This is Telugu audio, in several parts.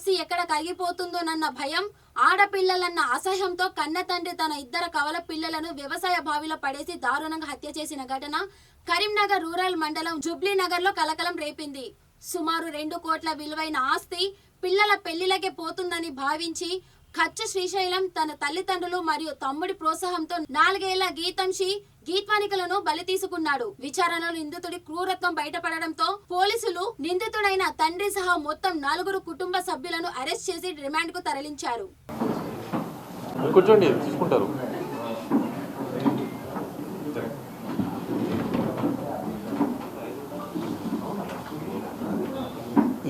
ఆస్తి ఎక్కడ కరిగిపోతుందోనన్న భయం, ఆడపిల్లలన్న అసహ్యంతో కన్న తండ్రి తన ఇద్దరు కవల పిల్లలను వ్యవసాయ బావిలో పడేసి దారుణంగా హత్య చేసిన ఘటన కరీంనగర్ రూరల్ మండలం జుబ్లీనగర్ లో కలకలం రేపింది. సుమారు 2 కోట్ల విలువైన ఆస్తి పిల్లల పెళ్లిలకే పోతుందని భావించి ఖర్చు శ్రీశైలం తన తల్లిదండ్రులు మరియు తమ్ముడి ప్రోత్సాహంతో 4 ఏళ్ల గీతంశి గీత్వానికలను బలి తీసుకున్నాడు. విచారణలో నిందితుడి క్రూరత్వం బయటపడడంతో పోలీసులు నిందితుడైన తండ్రి సహా మొత్తం 4 కుటుంబ సభ్యులను అరెస్ట్ చేసి రిమాండ్ కు తరలించారు. కూర్చోండి, తీసుకుంటారు.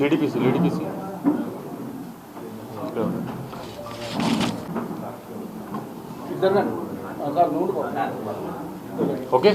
Lady PC okay.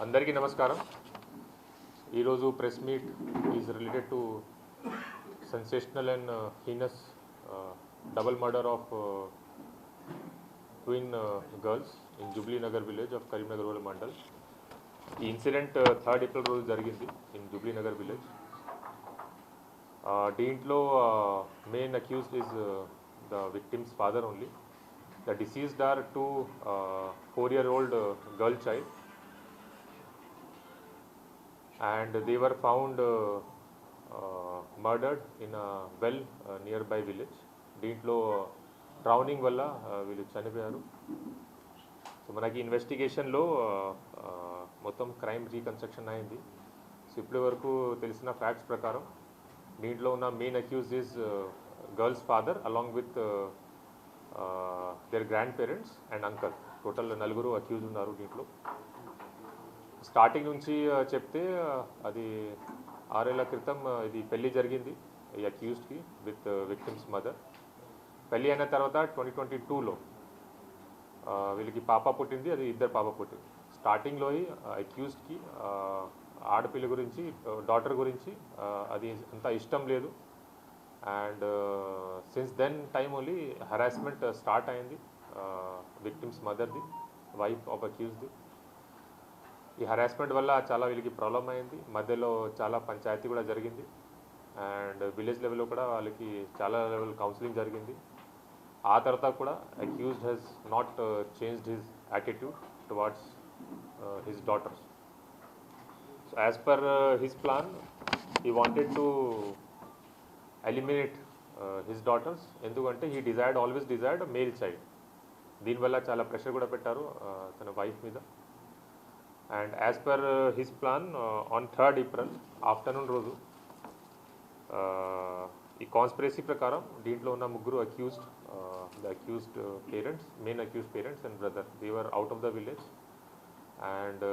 అందరికీ నమస్కారం. ఈరోజు press meet is related to sensational and heinous double murder of twin girls in Jubilee Nagar village of Karimnagar rural mandal. ఈ ఇన్సిడెంట్ 3rd April రోజు జరిగింది ఇన్ Jubilee Nagar village. దీంట్లో main accused is the victims father only. The deceased are 2 4-year-old girl child, and they were found murdered in a well nearby village. దీంట్లో డ్రౌనింగ్ వల్ల వీళ్ళు చనిపోయారు. సో మనకి ఇన్వెస్టిగేషన్లో మొత్తం క్రైమ్ రీకన్స్ట్రక్షన్ అయింది. సో ఇప్పటి వరకు తెలిసిన ఫ్యాక్ట్స్ ప్రకారం దీంట్లో ఉన్న main accused is girl's father along with their grand parents and uncle. Total 4 accused ఉన్నారు దీంట్లో. స్టార్టింగ్ నుంచి చెప్తే అది 6 ఏళ్ల క్రితం ఇది పెళ్ళి జరిగింది ఈ అక్యూజ్డ్కి విత్ విక్టిమ్స్ మదర్. పెళ్ళి అయిన తర్వాత 2022లో వీళ్ళకి పాప పుట్టింది, అది 2 పాప పుట్టింది. స్టార్టింగ్లో అక్యూజ్డ్కి ఆడపిల్ల గురించి డాటర్ గురించి అది అంత ఇష్టం లేదు. And since then time only harassment start అయింది విక్టిమ్స్ మదర్ది, వైఫ్ ఆఫ్ అక్యూజ్ది. ఈ హరాస్మెంట్ వల్ల చాలా వీళ్ళకి ప్రాబ్లం అయింది. మధ్యలో చాలా పంచాయతీ కూడా జరిగింది అండ్ విలేజ్ లెవెల్లో కూడా వాళ్ళకి చాలా లెవెల్ కౌన్సిలింగ్ జరిగింది. ఆ తర్వాత కూడా accused has not changed his attitude towards his daughters. So as per his plan he wanted to eliminate his daughters. ఎందుకంటే he always desired male child. దీనివల్ల చాలా ప్రెషర్ కూడా పెట్టారు తన వైఫ్ మీద. And as per his plan on 3rd April afternoon రోజు ఈ కాన్స్పిరసీ ప్రకారం దీంట్లో ఉన్న 3 accused, the accused parents, main accused parents and brother, they were out of the village and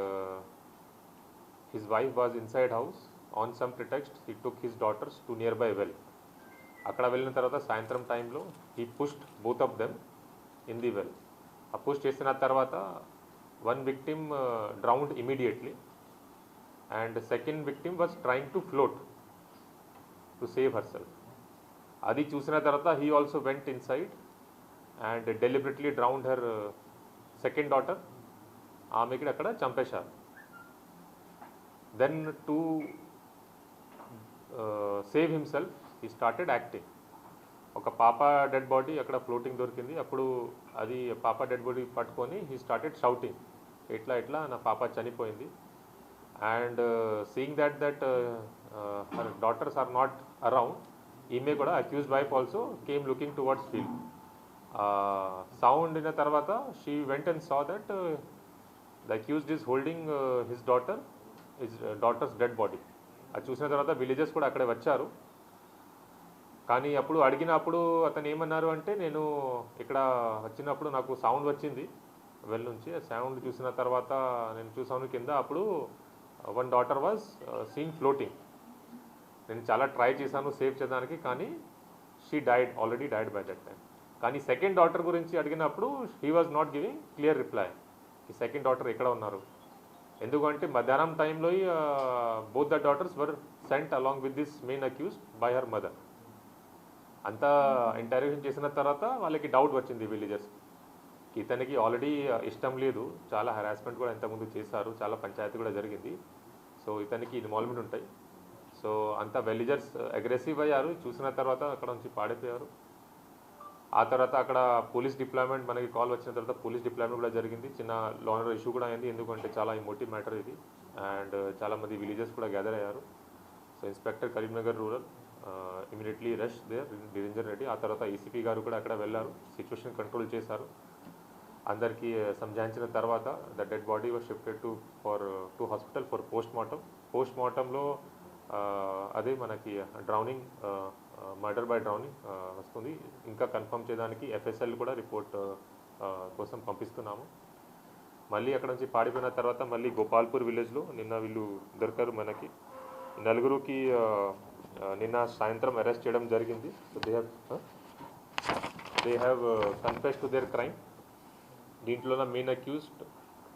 his wife was inside house. On some pretext he took his daughters to near by well. అక్కడ వెళ్ళిన తర్వాత సాయంత్రం టైంలో he pushed both of them in the well. ఆ పుష్ చేసిన తర్వాత one victim drowned immediately and the second victim was trying to float to save herself. Adi chusina tarvata he also went inside and deliberately drowned her second daughter. Aameki akkada champesharu. Then to save himself he started acting. ఒక పాప డెడ్ బాడీ అక్కడ ఫ్లోటింగ్ దొరికింది. అప్పుడు అది పాప డెడ్ బాడీ పట్టుకొని హీ స్టార్టెడ్ షౌటింగ్, ఎట్లా నా పాప చనిపోయింది. and seeing that her daughters are not around, ఈమె కూడా accused wife also came looking towards field. Sound అయిన తర్వాత she went and saw that the accused is holding his daughters dead body. అది చూసిన తర్వాత విలేజెస్ కూడా అక్కడే వచ్చారు. కానీ అప్పుడు అడిగినప్పుడు అతను ఏమన్నారు అంటే, నేను ఇక్కడ వచ్చినప్పుడు నాకు సౌండ్ వచ్చింది వెల్ నుంచి. సౌండ్ చూసిన తర్వాత నేను చూసాను కింద, అప్పుడు one daughter was scene floating. నేను చాలా ట్రై చేశాను సేవ్ చేయడానికి, కానీ she already died by that time. కానీ సెకండ్ డాటర్ గురించి అడిగినప్పుడు he was not giving clear reply. ఈ సెకండ్ డాటర్ ఎక్కడ ఉన్నారు, ఎందుకంటే మధ్యాహ్నం టైంలో both the daughters were cent along with this main accused by her mother. అంతా ఇంటర్వ్యూషన్ చేసిన తర్వాత వాళ్ళకి డౌట్ వచ్చింది విలేజర్స్కి, ఇతనికి ఆల్రెడీ ఇష్టం లేదు, చాలా హెరాస్మెంట్ కూడా ఇంతకుముందు చేశారు, చాలా పంచాయతీ కూడా జరిగింది, సో ఇతనికి ఇన్వాల్వ్మెంట్ ఉంటాయి. సో అంతా విలేజర్స్ అగ్రెసివ్ అయ్యారు. చూసిన తర్వాత అక్కడ నుంచి పాడిపోయారు. ఆ తర్వాత అక్కడ పోలీస్ డిప్లాయ్మెంట్, మనకి కాల్ వచ్చిన తర్వాత పోలీస్ డిప్లాయ్మెంట్ కూడా జరిగింది. చిన్న లా అండ్ ఆర్డర్ ఇష్యూ కూడా అయింది, ఎందుకంటే చాలా ఇంపార్టెంట్ మ్యాటర్ ఇది, అండ్ చాలామంది విలేజర్స్ కూడా గ్యాదర్ అయ్యారు. So inspector Karimnagar rural immediately rush there Niranjan Reddy. ఆ తర్వాత ఏసీపీ గారు కూడా అక్కడ వెళ్ళారు, సిచ్యువేషన్ కంట్రోల్ చేశారు. అందరికీ సంజాయించిన తర్వాత the dead body was shifted to hospital for post మార్టంలో అదే మనకి డ్రౌనింగ్, మర్డర్ బై డ్రౌనింగ్ వస్తుంది. ఇంకా కన్ఫర్మ్ చేయడానికి ఎఫ్ఎస్ఎల్ కూడా రిపోర్ట్ కోసం పంపిస్తున్నాము. మళ్ళీ అక్కడ నుంచి పాడిపోయిన తర్వాత మళ్ళీ గోపాల్పూర్ విలేజ్లో నిన్న వీళ్ళు దొరికారు మనకి. నలుగురికి నిన్న సాయంత్రం అరెస్ట్ చేయడం జరిగింది. So they have confessed to their crime. దీంట్లో main accused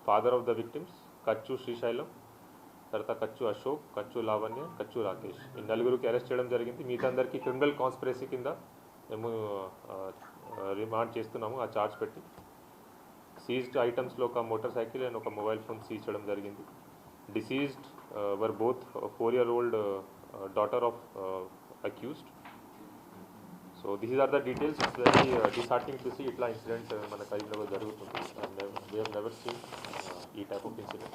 father of the victims Kachu Srisailam, తర్వాత కచ్చు అశోక్, కచ్చు లావణ్య, కచ్చు రాకేష్. ఈ నలుగురికి అరెస్ట్ చేయడం జరిగింది. మిగతా అందరికీ క్రిమినల్ కాన్స్పిరసీ కింద మేము రిమాండ్ చేస్తున్నాము ఆ ఛార్జ్ పెట్టి. సీజ్డ్ ఐటమ్స్లో ఒక మోటార్ సైకిల్ అండ్ ఒక మొబైల్ ఫోన్ సీజ్ చేయడం జరిగింది. Deceased were both 4-year-old daughter of accused. So these are the details. It's very disheartening to see itla incident మన కరీంనగర్ జరుగుతుంది. We have never seen ఈ type of incident,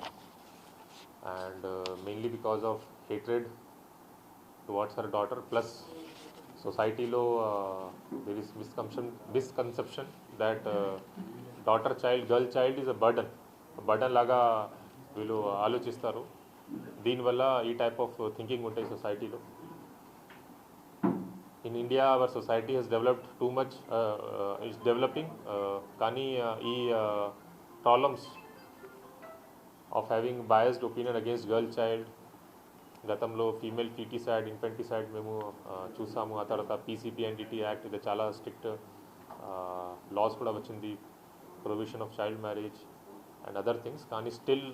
and mainly because of hatred towards her daughter, plus society-లో there is misconception that girl child is a burden లాగా వీళ్ళు ఆలోచిస్తారు. దీనివల్ల ఈ టైప్ ఆఫ్ థింకింగ్ ఉంటాయి సొసైటీలో. In India our society has developed too much, it's developing, కానీ ఈ problems of having biased opinion against girl child, గతంలో ఫీమేల్ ఫీటిసైడ్, ఇన్ఫెంటిసైడ్ మేము చూసాము. ఆ తర్వాత PCPNDT యాక్ట్, ఇది చాలా స్ట్రిక్ట్ లాస్ కూడా వచ్చింది, provision of child marriage and other things. కానీ స్టిల్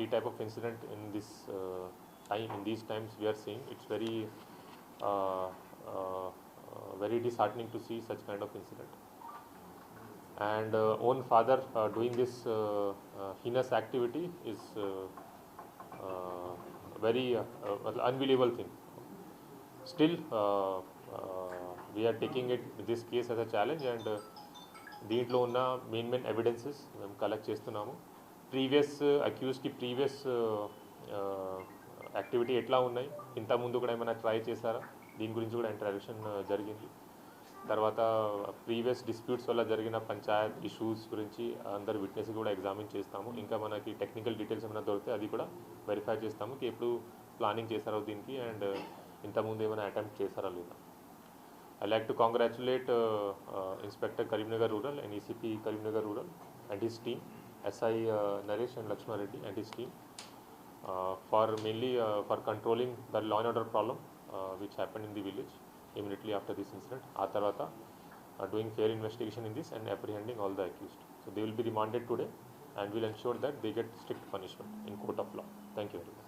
ఈ type of incident in these times we are seeing, it's very disheartening to see such kind of incident. And own father doing this heinous activity is very unbelievable thing. Still we are taking this case as a challenge, and దీంట్లో ఉన్న మెయిన్ ఎవిడెన్సెస్ మేము కలెక్ట్ చేస్తున్నాము. అక్యూజ్కి ప్రీవియస్ యాక్టివిటీ ఎట్లా ఉన్నాయి, ఇంతకుముందు కూడా ఏమైనా ట్రై చేశారా, దీని గురించి కూడా ఇంటరాక్షన్ జరిగింది. తర్వాత ప్రీవియస్ డిస్ప్యూట్స్ వల్ల జరిగిన పంచాయత్ ఇష్యూస్ గురించి అందరు విట్నెస్ కూడా ఎగ్జామిన్ చేస్తాము. ఇంకా మనకి టెక్నికల్ డీటెయిల్స్ ఏమైనా దొరికితే అది కూడా వెరిఫై చేస్తాము, ఎప్పుడు ప్లానింగ్ చేశారో దీనికి, అండ్ ఇంతకుముందు ఏమైనా అటెంప్ట్ చేశారా లేదా. I like to congratulate Inspector Karimnagar Rural and ECP Karimnagar Rural and his team, SI Naresh and Lakshma Reddy and his team, for mainly for controlling the law and order problem which happened in the village immediately after this incident. Aa tarvata doing fair investigation in this and apprehending all the accused. So they will be remanded today and will ensure that they get strict punishment in court of law. Thank you very much.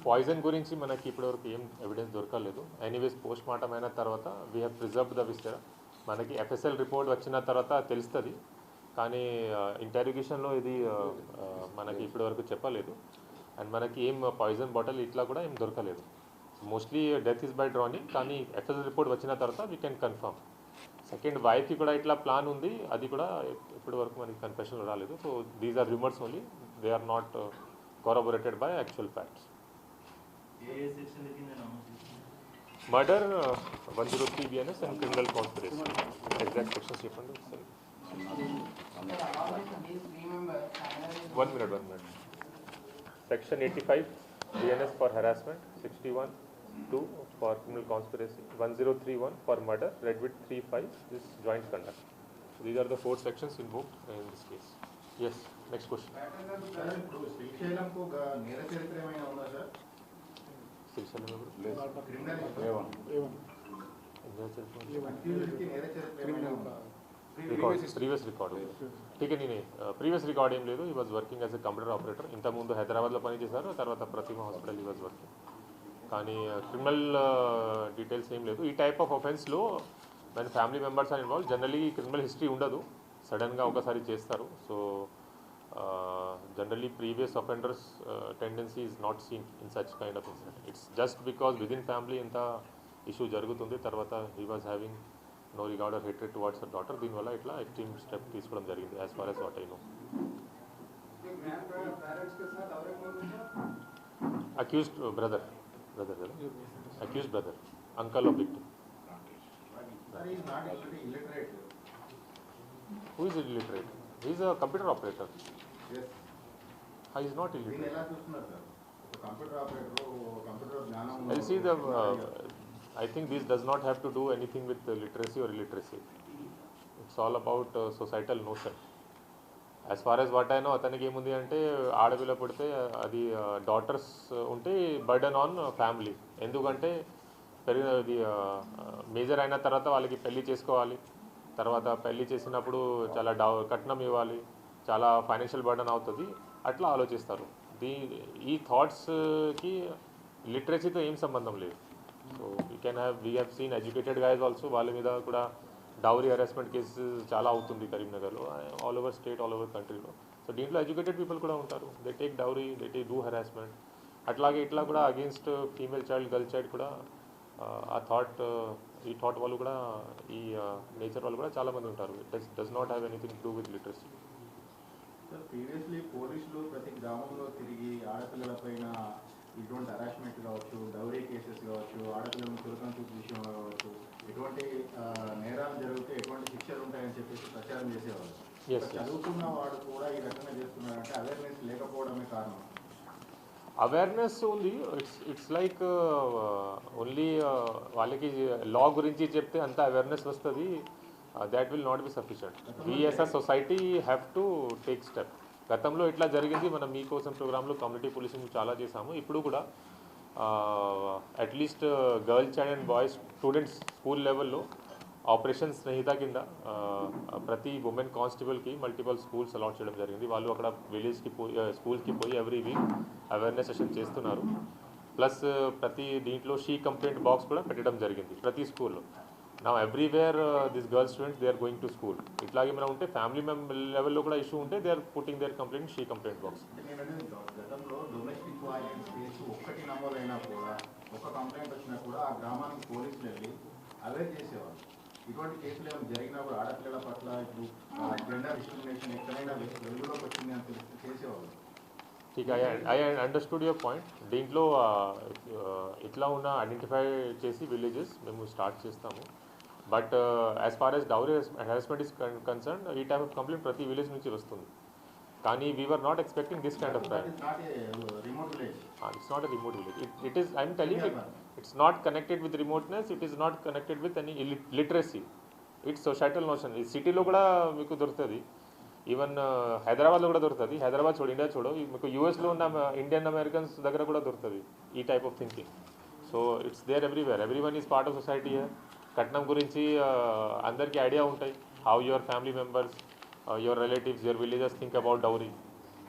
Poison గురించి మనకి ఇప్పటివరకు ఏం ఎవిడెన్స్ దొరకలేదు. ఎనీవేస్ పోస్ట్ మార్టం అయిన తర్వాత వీ హ్యావ్ ప్రిజర్వ్డ్ ద విస్టరా. మనకి ఎఫ్ఎస్ఎల్ రిపోర్ట్ వచ్చిన తర్వాత తెలుస్తుంది, కానీ ఇంటర్వ్యూషన్లో ఇది మనకి ఇప్పటివరకు చెప్పలేదు. అండ్ మనకి ఏం పాయిజన్ బాటిల్ ఇట్లా కూడా ఏం దొరకలేదు. Mostly death is by drowning, కానీ ఎఫ్ఎస్ఎల్ రిపోర్ట్ వచ్చిన తర్వాత వీ కెన్ కన్ఫర్మ్. సెకండ్ వైఫ్కి కూడా ఇట్లా ప్లాన్ ఉంది, అది కూడా ఇప్పటి వరకు మనకి కన్ఫెషన్ రాలేదు. So these are rumours only, they are not corroborated by actual facts. Murder 103 BNS and criminal conspiracy. Exact sections చెప్పండి ఒకసారి. 1 minute. Section 85 BNS for harassment, 61(2) for criminal conspiracy, 1031 for murder, read with 35 is joint conduct. So these are the 4 sections invoked in this case. Yes, next question. శ్రీశైలంకు నేర చరిత్ర ఏమైనా ఉందా సార్? శ్రీశైలం ప్రీవియస్ రికార్డ్ ఠీకే నేనే ప్రీవియస్ రికార్డ్ ఏం లేదు. ఈ was working as a computer operator. ఇంతకుముందు హైదరాబాద్లో పనిచేశారు, తర్వాత ప్రతిమ హాస్పిటల్ ఈ వాజ్ వర్కింగ్. కానీ క్రిమినల్ డీటెయిల్స్ ఏం లేదు. ఈ టైప్ ఆఫ్ అఫెన్స్లో మన family members are involve, generally criminal history ఉండదు, సడన్గా ఒకసారి చేస్తారు. So generally previous offenders tendency is not seen in such kind of incident. It's just because within family ఇంత ఇష్యూ జరుగుతుంది, తర్వాత he was having no regard or hatred towards her daughter. దీనివల్ల ఇట్లా ఎక్స్ట్రీమ్ స్టెప్ తీసుకోవడం జరిగింది as far as what I know. Accused brother accused brother, uncle of victim. Sir, he is not illiterate. Who is illiterate? He is a computer operator. Yes. He is not illiterate. దీన్ని ఎలా చూస్తున్నారు సార్? ఒక కంప్యూటర్ ఆపరేటర్, కంప్యూటర్ జ్ఞానం. I'll see the I think this does not have to do anything with literacy or illiteracy. It's all about societal notion. As far as what I know, అతనికి ఏముంది అంటే ఆడపిల్ల పుడితే అది డాటర్స్ ఉంటే బర్డన్ ఆన్ ఫ్యామిలీ. ఎందుకంటే పెరిగినది మేజర్ అయిన తర్వాత వాళ్ళకి పెళ్లి చేసుకోవాలి, తర్వాత పెళ్లి చేసినప్పుడు చాలా కట్నం ఇవ్వాలి, చాలా ఫైనాన్షియల్ బర్డన్ అవుతుంది, అట్లా ఆలోచిస్తారు. ఈ థాట్స్కి లిటరసీతో ఏం సంబంధం లేదు. So we have seen educated guys also, వాళ్ళ మీద కూడా డౌరీ హెరాస్మెంట్ కేసెస్ చాలా అవుతుంది కరీంనగర్లో, all over state, all over కంట్రీలో. సో దీంట్లో ఎడ్యుకేటెడ్ పీపుల్ కూడా ఉంటారు, they take dowry, they do harassment. అట్లాగే ఇట్లా కూడా against female child, girl child కూడా ఆ ఈ థాట్ వాళ్ళు కూడా, ఈ నేచర్ వాళ్ళు కూడా చాలామంది ఉంటారు. It does not have anything to do with literacy. Sir, previously పోలీసులు ప్రతి గ్రామంలో తిరిగి ఆడపిల్లల పైన ఇటువంటి హరాస్మెంట్ కావచ్చు, డౌరీ కేసెస్ కావచ్చు, ఆడపిల్లలను చురుకం చూసి విషయం కావచ్చు, ఎటువంటి నేరాలు జరిగితే ఎటువంటి శిక్షలు ఉంటాయని చెప్పేసి ప్రచారం చేసేవాళ్ళు. చదువుకున్న వాడు కూడా ఈ రకంగా చేస్తున్నారంటే అవేర్నెస్ లేకపోవడమే కారణం. అవేర్నెస్ ఉంది, ఇట్స్ లైక్ ఓన్లీ వాళ్ళకి లా గురించి చెప్తే అంత అవేర్నెస్ వస్తుంది, that will not be sufficient. We as a society have to take step. గతంలో ఇట్లా జరిగింది, మనం మీకోసం ప్రోగ్రాంలో కమ్యూనిటీ పోలీసింగ్ చాలా చేసాము. ఇప్పుడు కూడా at least girl child and boys students school లెవెల్లో ఆపరేషన్ స్నేహిత కింద ప్రతి ఉమెన్ కానిస్టేబుల్కి మల్టిపల్ స్కూల్స్ అలాట్ చేయడం జరిగింది. వాళ్ళు అక్కడ విలేజ్కి పోయి స్కూల్కి పోయి ఎవ్రీ వీక్ అవేర్నెస్ సెషన్ చేస్తున్నారు. ప్లస్ ప్రతి దీంట్లో షీ కంప్లైంట్ బాక్స్ కూడా పెట్టడం జరిగింది ప్రతి స్కూల్లో. నా everywhere this girl students they are going to school. ఇట్లాగే మనం ఉంటే ఫ్యామిలీ లెవెల్లో కూడా ఇష్యూ ఉంటే they are putting their complaint she complaint box. గతంలో డొమెస్టిక్ వైలెన్స్ కేసు ఒక్కటి నమోదైనా కూడా, ఒక కంప్లైంట్ వచ్చినా కూడా ఆ గ్రామానికి పోలీసులు వెళ్ళి అవేర్ చేసేవాళ్ళు. ఇటువంటి కేసులు ఏమైనా జరిగినా కూడా ఆడపిల్లల పట్ల ఇప్పుడు జెండర్ డిస్క్రిమినేషన్ ఎక్కడైనా వెలుగులోకి వచ్చింది అని తెలిసి చేసేవాళ్ళు. I understood your point. దీంట్లో ఇట్లా ఉన్న ఐడెంటిఫై చేసి విలేజెస్ మేము స్టార్ట్ చేస్తాము. But as far as dowry harassment is concern, ఈ టైప్ ఆఫ్ కంప్లైంట్ ప్రతి విలేజ్ నుంచి వస్తుంది. కానీ we're not expecting this kind of crime. It's not a remote village. It is, I'm telling you, it's not connected with remoteness, it is not connected with any literacy. It's societal notion. ఈ సిటీలో కూడా మీకు దొరుకుతుంది, ఈవెన్ హైదరాబాద్లో కూడా దొరుకుతుంది. హైదరాబాద్ చూడు, ఇండియా చూడు, మీకు యూఎస్లో ఉన్న ఇండియన్ అమెరికన్స్ దగ్గర కూడా దొరుకుతుంది ఈ type of thinking. So it's there everywhere. Everyone is part of society. కట్నం గురించి అందరికీ ఐడియా ఉంటాయి, how your family members, your relatives, your villages think about dowry.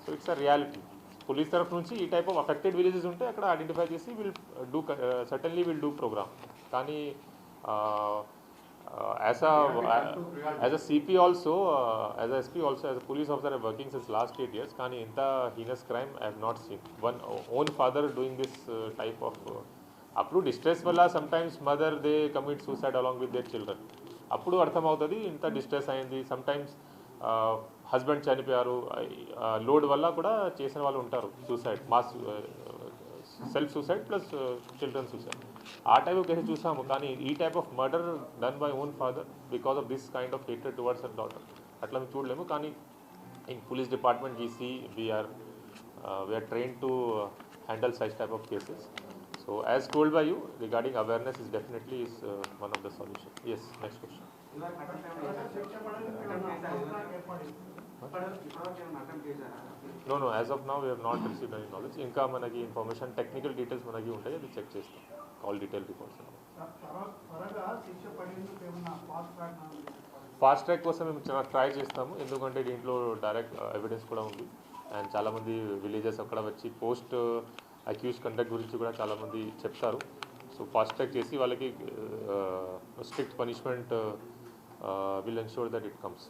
So it's a reality. Police తరఫు నుంచి ఈ టైప్ ఆఫ్ అఫెక్టెడ్ విలేజెస్ ఉంటే అక్కడ ఐడెంటిఫై చేసి సర్టన్లీ విల్ డూ ప్రోగ్రామ్. కానీ as a CP also, as a SP also, as a police officer, I'm working since last 8 years. కానీ ఇంత heinous crime I have not seen. One own father doing this type of అప్పుడు డిస్ట్రెస్ వల్ల sometimes mother they commit suicide along with their children. అప్పుడు అర్థమవుతుంది ఇంత డిస్ట్రెస్ అయింది. సమ్టైమ్స్ హస్బెండ్ చనిపోయారు, లోడ్ వల్ల కూడా చేసిన వాళ్ళు ఉంటారు, suicide, mass self suicide plus children suicide. ఆ టైప్ కేసు చూసాము. కానీ ఈ type of murder done by own father because of this kind of hatred towards her daughter అట్లా మేము చూడలేము. కానీ in police department GC we are trained to handle such type of cases. So as told by you, regarding awareness is definitely is one of the solution. Yes, next question. No, as of now we have not received any knowledge. Inka manaki information, technical details manaki untayi, adi check chestam, all detailed reports. Fast track కోసం మేము చాలా ట్రై చేస్తాము, ఎందుకంటే దీంట్లో డైరెక్ట్ ఎవిడెన్స్ కూడా ఉంది. అండ్ చాలామంది విలేజెస్ అక్కడ వచ్చి పోస్ట్ అక్యూజ్ కండక్ట్ గురించి కూడా చాలామంది చెప్తారు. సో ఫాస్ట్ ట్రాక్ చేసి వాళ్ళకి strict punishment will ensure that it comes.